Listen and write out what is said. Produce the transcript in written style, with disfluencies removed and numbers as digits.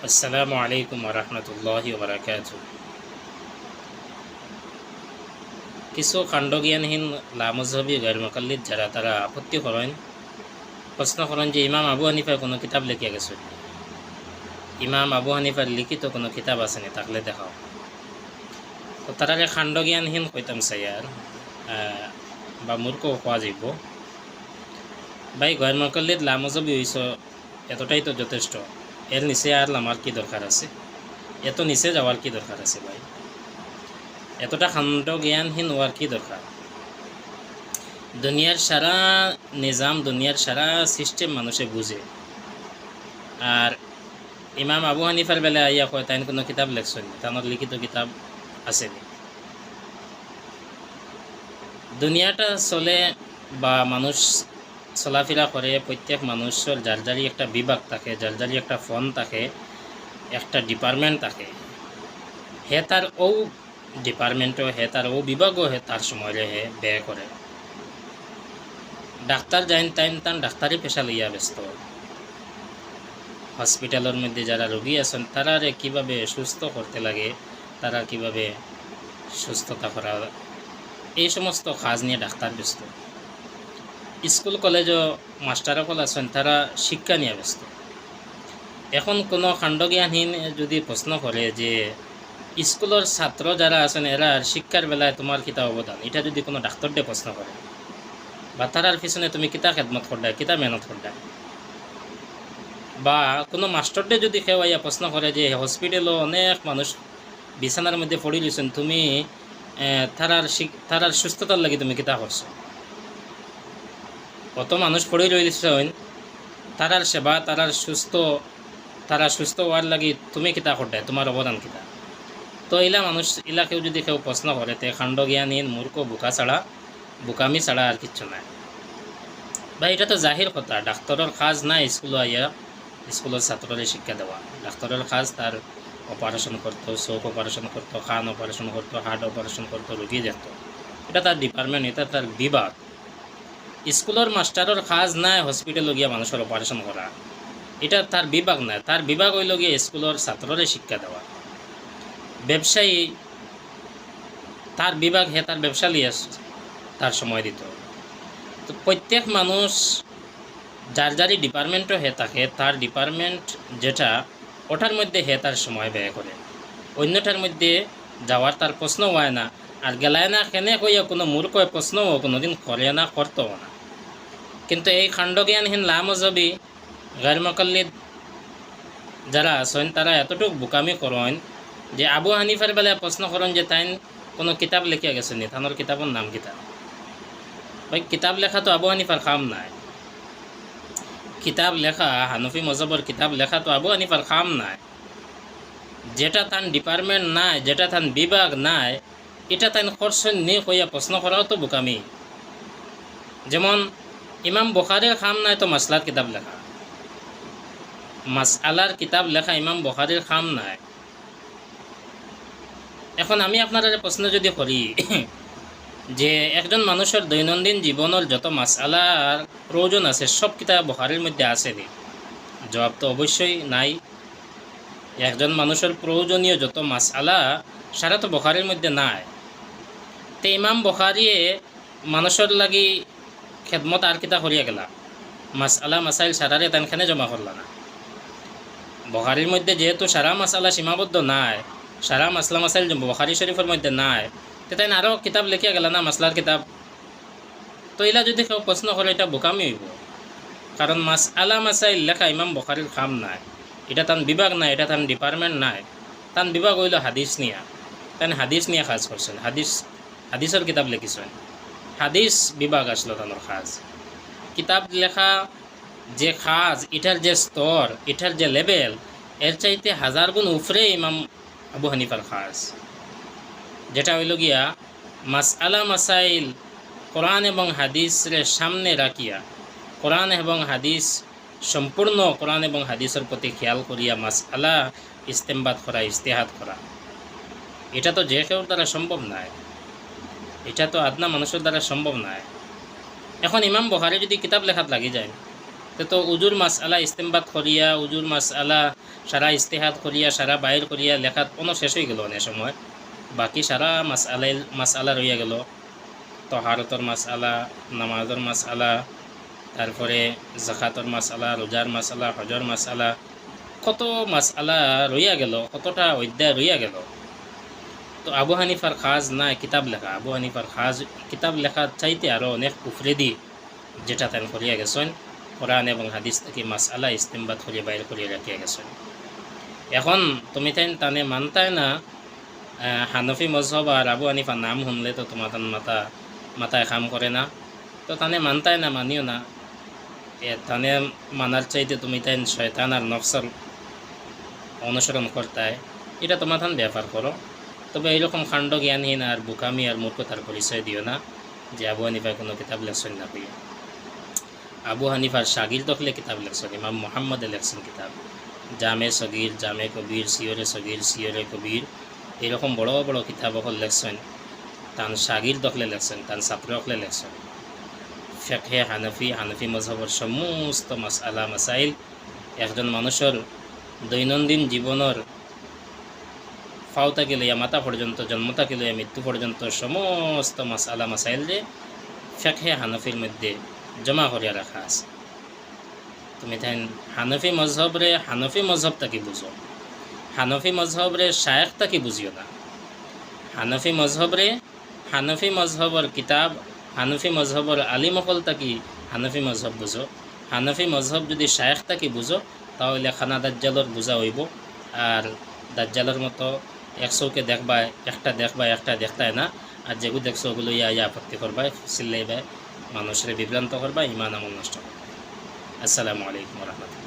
আসসালামু আলাইকুম রহমতুল্লাহি ওবরাকাতুহু। কিছু কাণ্ডজ্ঞানহীন লামজহবি গैर মুকাল্লিদ যারা তারা আপত্তি করেন, প্রশ্ন করেন যে ইমাম আবু হানিফা কোনো কিতাব লিখিয়া গেছেন, ইমাম আবু হানিফার লিখিত কোনো কিতাব আসেনি, থাকলে দেখাও। তো তারারে কাণ্ডজ্ঞানহীন কইতাম চাইয়ার বা মূর্খ কোয়া যাইব। ভাই গैर মুকাল্লিদ লামজহবি হইছ, এতটাই তো যথেষ্ট। এর নিচে আর আমার কি দরকার আছে? এত নিচে যাওয়ার কি দরকার আছে ভাই? এতটা কাণ্ড জ্ঞানহীন হওয়ার কি দরকার? দুনিয়ার সারা নিজাম, দুনিয়ার সারা সিস্টেম মানুষে বুঝে, আর ইমাম আবু হানিফার বেলা আইয়া কয় তাই কোনো কিতাব লেখছেন, তানোর লিখিত কিতাব আসেনি। দুনিয়াটা চলে বা মানুষ চলাফেরা করে, প্রত্যেক মানুষের যার যারই একটা বিভাগ থাকে, যার যারই একটা ফোন থাকে, একটা ডিপার্টমেন্ট থাকে। হে তার ও ডিপার্টমেন্টও, হে তার ও বিভাগও, হে তার সময়রে হে ব্যয় করে। ডাক্তার যাইন তাইন তান ডাক্তারি পেশা লইয়া ব্যস্ত। হসপিটালের মধ্যে যারা রোগী আছেন তারারে কীভাবে সুস্থ করতে লাগে, তারা কিভাবে সুস্থতা করা, এই সমস্ত কাজ নিয়ে ডাক্তার ব্যস্ত। স্কুল কলেজও মাস্টারসকল আছেন, তারা শিক্ষা নিয়ে ব্যস্ত। এখন কোনো কাণ্ডজ্ঞানহীন যদি প্রশ্ন করে যে স্কুলের ছাত্র যারা আছেন এরা শিক্ষার বেলায় তোমার কিতা অবদান, এটা যদি কোনো ডাক্তারদের প্রশ্ন করে, বা তারার পিছনে তুমি কিতা খেদমত করডা, কিতা মেহনত করডা, বা কোনো মাস্টারদের যদি কেউ আইয়া প্রশ্ন করে যে হসপিটালও অনেক মানুষ বিছানার মধ্যে পড়ে রয়েছেন, তুমি তারার সুস্থতার লাগি তুমি কিতা করছো, কত মানুষ পড়ে রয়েছেন, তারার সেবা, তারা সুস্থ হওয়ার লাগি তুমি কিতা করডা, তোমার অবদান কিতা। তো এলা মানুষ এলা কেউ যদি কেউ প্রশ্ন করে, তে কাণ্ডজ্ঞানহীন মূর্খ বুকামি ছাড়া আর কিচ্ছু নাই ভাই। এটা তো জাহির কথা, ডাক্তারের কাজ নাই স্কুলে আইয়া স্কুলের ছাত্রদের শিক্ষা দেওয়া। ডাক্তারের কাজ তার অপারেশন করতো, চোখ অপারেশন করতো, কান অপারেশন করতো, হার্ট অপারেশন করতো, রুগী দেখতো। এটা তার ডিপার্টমেন্ট, এটা তার বিভাগ। স্কুলের মাস্টারের কাজ নাই হসপিটালে গিয়া মানুষের অপারেশন করা, এটা তার বিভাগ নাই। তার বিভাগ হইল গিয়ে স্কুলের ছাত্রদের শিক্ষা দেওয়া। ব্যবসায়ী, তার বিভাগ, হে তার ব্যবসা লিয়ে তার সময় দিত। তো প্রত্যেক মানুষ যার যারই ডিপার্টমেন্টও হে থাকে, তার ডিপার্টমেন্ট যেটা ওটার মধ্যে হে তার সময় ব্যয় করে, অন্যটার মধ্যে যাওয়ার তার প্রশ্ন হয় না। আর গেলায় না কেনে কইয়া কোনো মূর্খ প্রশ্নও কোনোদিন করে না, করতেও না। কিন্তু এই কাণ্ডজ্ঞানহীন লামজহবি গैर মুকাল্লিদ যারা আছেন তারা এতটুকু বোকামি করেন যে আবু হানিফার বেলায় প্রশ্ন করেন যে তাই কোনো কিতাব লিখিয়া গেছেন নি, তানোর কিতাবের নাম কিতাব। ভাই কিতাব লেখা তো আবু হানিফার কাম নাই। কিতাব লেখা, হানফি মজহবর কিতাব লেখা তো আবু হানিফার কাম নাই। যেটা তান ডিপার্টমেন্ট নাই, যেটা তান বিভাগ নাই, এটা তান করছেন নি কইয়া প্রশ্ন করাও তো বোকামি। যেমন ইমাম বুখারীর কাম নাই তো মাসলার কিতাব লেখা, মাসআলার কিতাব লেখা ইমাম বুখারীর কাম নাই। এখন আমি আপনারা প্রশ্ন যদি করি যে একজন মানুষের দৈনন্দিন জীবনের যত মাসআলার প্রয়োজন আছে সব কিতাব বুখারীর মধ্যে আছে নি? জবাব তো অবশ্যই নাই। একজন মানুষের প্রয়োজনীয় যত মাসআলা সারা তো বুখারীর মধ্যে নাই। তে ইমাম বুখারী মানুষের লাগি খেদমত আর কিতা করিয়া গেলা, মাসআলা মাসাইল সারারে তানখানে জমা করলা না। বুখারীর মধ্যে যেহেতু সারা মাসআলা সীমাবদ্ধ নাই, সারা মাসলা মাসাইল বুখারী শরীফের মধ্যে নাই, তে তাই আরও কিতাব লিখিয়া গেলা না, মাসলার কিতাব। তো এলা যদি কেউ প্রশ্ন করে এটা বোকামি হইব, কারণ মাসআলা মাসাইল লেখা ইমাম বুখারীর কাম নাই। এটা তান বিভাগ নাই, এটা তান ডিপার্টমেন্ট নাই। তান বিভাগ হইল হাদিস নিয়া, তান হাদিস নিয়ে কাজ করছেন, হাদিসের কিতাব লিখিছেন, হাদিস বিভাগ আসলো তানোর কাজ। কিতাব লেখা যে কাজ, এটার যে স্তর, এটার যে লেভেল, এর চাইতে হাজার গুণ উপরে ইমাম আবু হানিফার কাজ, যেটা হইল গিয়া মাসআলা মাসাইল কোরআন এবং হাদিসের সামনে রাখিয়া, কোরআন এবং হাদিস, সম্পূর্ণ কোরআন এবং হাদিসের প্রতি খেয়াল করিয়া মাসআলা ইস্তেমবাদ করা, ইজতিহাদ করা, এটা তো যে কেউর দ্বারা সম্ভব নয়, এটা তো আদনা মানুষের দ্বারা সম্ভব নয়। এখন ইমাম বুখারী যদি কিতাব লেখাত লাগি যায়, তো উজুর মাসআলা ইস্তেমবাদ করিয়া, উজুর মাসআলা সারা ইস্তেহাদ করিয়া সারা বাইর করিয়া লেখাত কোনো শেষ হয়ে গেল অনেক সময়, বাকি সারা মাস আলা রইয়া গেল। তহারতর মাস আলা, নামাজের মাস আলা, তারপরে জাকাতর মাস আলা, রোজার মাস আলা, হজর মাস আলা, কত মাস আলা রইয়া গেল, কতটা অধ্যায় রইয়া গেল। তো আবু হানিফার খাজ না কিতাব লেখা, আবু হানিফার খাজ কিতাব লেখার চাইতে আরও অনেক উফরেদি যেটা তেন করিয়া গেছেন, কোরআন এবং হাদিস থেকে মাস আলা ইস্তেমবাদ করিয়া বাইর করিয়া রাখিয়া গেছেন। এখন তুমি তানে মানতায় না হানফি মজহব আর আবু হানিফার নাম শুনলে তো তোমার মাথায় কাম করে না, তো তানে মানতায় না, মানিও না। তানে মানার চাইতে তুমি শয়তান আর নফসর অনুসরণ করতায়, এটা তোমার ব্যাপার করো। তবে এইরকম কাণ্ড জ্ঞানহীন আর বুকামি আর মূর্খতার পরিচয় দিও না যে আবু হানিফার কোনো কিতাব লেখছেন না কইয়া। আবু হানিফার শাগির দখলে কিতাব লেখছেন, ইমাম মুহাম্মদে লেখছেন কিতাব, জামে সগির, জামে কবির, সগির, সিয়রে কবির, এরকম বড় বড় কিতাব লেখছেন। তান শাগির দখলে লেখছেন, তান ছাত্র দখলে লেখছেন। ফিকহে হানফি মজহবর সমস্ত মাসআলা মাসাইল একজন মানুষের দৈনন্দিন জীবনের ফাওতাকে লইয়া মাথা পর্যন্ত, জন্মতাকে লইয়া মৃত্যু পর্যন্ত সমস্ত মাসআলা মাসাইল যে ফিকহে হানফির মধ্যে জমা করিয়া রাখা আছে। তুমি হানফি মজহব তাকে বুঝো, হানফি মজহবরে শায়েখ তাকে বুঝিও না। হানফি মজহবর কিতাব, হানফি মজহবর আলিমকল তাকি হানফি মজহব বুঝো। হানফি মজহব যদি শায়েখ তাকে বুঝো তাহলে খানা দাজ্জালর বোঝা হইব। আর দাজ্জালের মতো একশোকে দেখবা, একটা দেখতায় না, আর যেগুলো দেখছো ওগুলো ইয়া আপত্তি করবায়, চিল্লাইবায়, মানুষের বিভ্রান্ত করবা, ইমান আমল নষ্ট করবা। আসসালামু আলাইকুম রহমতুল্লাহ।